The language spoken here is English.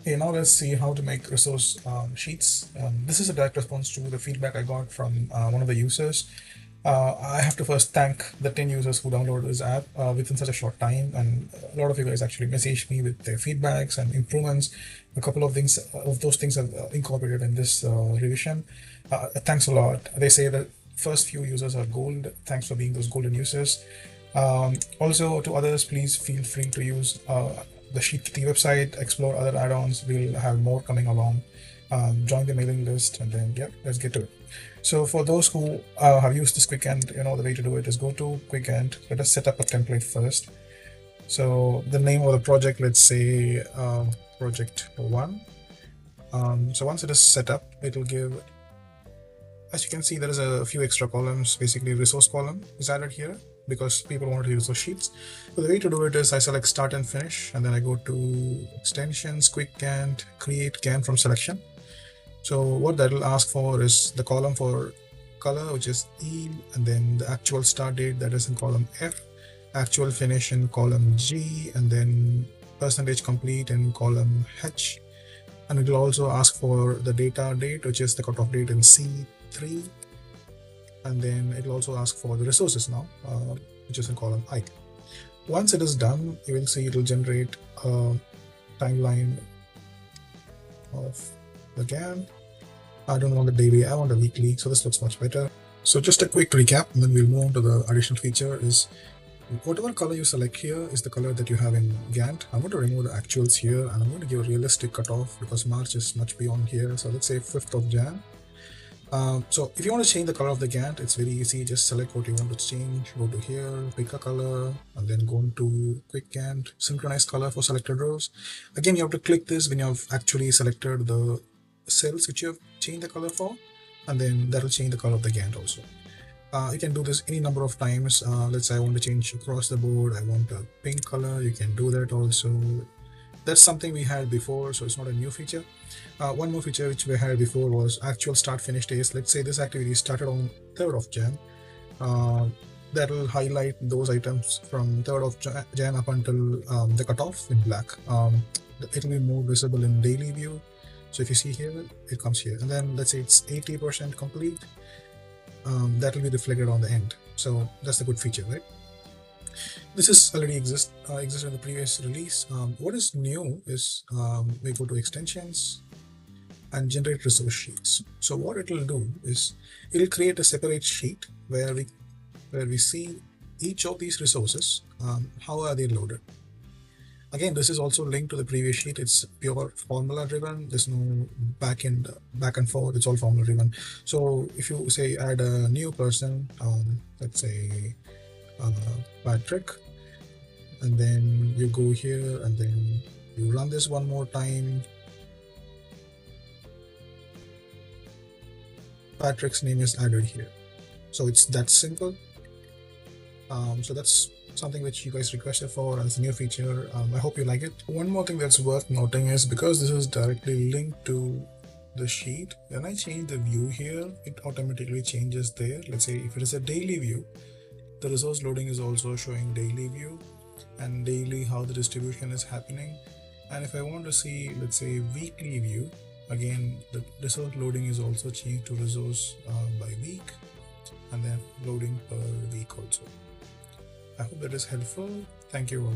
Okay, now let's see how to make resource sheets. This is a direct response to the feedback I got from one of the users. I have to first thank the 10 users who downloaded this app within such a short time, and a lot of you guys actually messaged me with their feedbacks and improvements. A couple of things of those things are incorporated in this revision. Thanks a lot. They say that first few users are gold. Thanks for being those golden users. Also, to others, please feel free to use the SheetKitty website, explore other add-ons. We'll have more coming along. Join the mailing list, and then yeah, let's get to it. So for those who have used this Quick Gantt, the way to do it is go to Quick Gantt. Let us set up a template first. So the name of the project, let's say project 1. So once it is set up, it will give, as you can see, there is a few extra columns. Basically, resource column is added here because people want to use those sheets. So the way to do it is I select start and finish, and then I go to extensions, Quick Gantt, create Gantt from selection. So what that will ask for is the column for color, which is E, and then the actual start date, that is in column F, actual finish in column G, and then percentage complete in column H. And it will also ask for the data date, which is the cutoff date in C3. And then it will also ask for the resources now, which is in column I. Once it is done, you will see it will generate a timeline of the Gantt. I don't want the daily, I want the weekly, so this looks much better. So just a quick recap, and then we'll move on to the additional feature is whatever color you select here is the color that you have in Gantt. I'm going to remove the actuals here, and I'm going to give a realistic cutoff because March is much beyond here. So let's say 5th of Jan. So if you want to change the color of the Gantt, it's very easy. Just select what you want to change, go to here, pick a color, and then go into Quick Gantt, synchronize color for selected rows. Again, you have to click this when you have actually selected the cells which you have changed the color for, and then that will change the color of the Gantt also. You can do this any number of times. Let's say I want to change across the board, I want a pink color, you can do that also. That's something we had before, so it's not a new feature. One more feature which we had before was actual start finish days. Let's say this activity started on 3rd of Jan. That will highlight those items from 3rd of Jan up until the cutoff in black. It will be more visible in daily view. So if you see here, it comes here. And then let's say it's 80% complete. That will be reflected on the end. So that's the good feature, right? This is already existed in the previous release. What is new is we go to extensions and generate resource sheets. So what it will do is it will create a separate sheet where we see each of these resources, how are they loaded. Again, this is also linked to the previous sheet. It's pure formula driven. There's no back and forth. It's all formula driven. So if you say add a new person, let's say Patrick, and then you go here and then you run this one more time. Patrick's name is added here. So it's that simple. So that's something which you guys requested for as a new feature. I hope you like it. One more thing that's worth noting is because this is directly linked to the sheet, when I change the view here, it automatically changes there. Let's say if it is a daily view, the resource loading is also showing daily view and daily how the distribution is happening. And if I want to see, let's say, weekly view, again, the resource loading is also changed to resource by week, and then loading per week also. I hope that is helpful. Thank you all.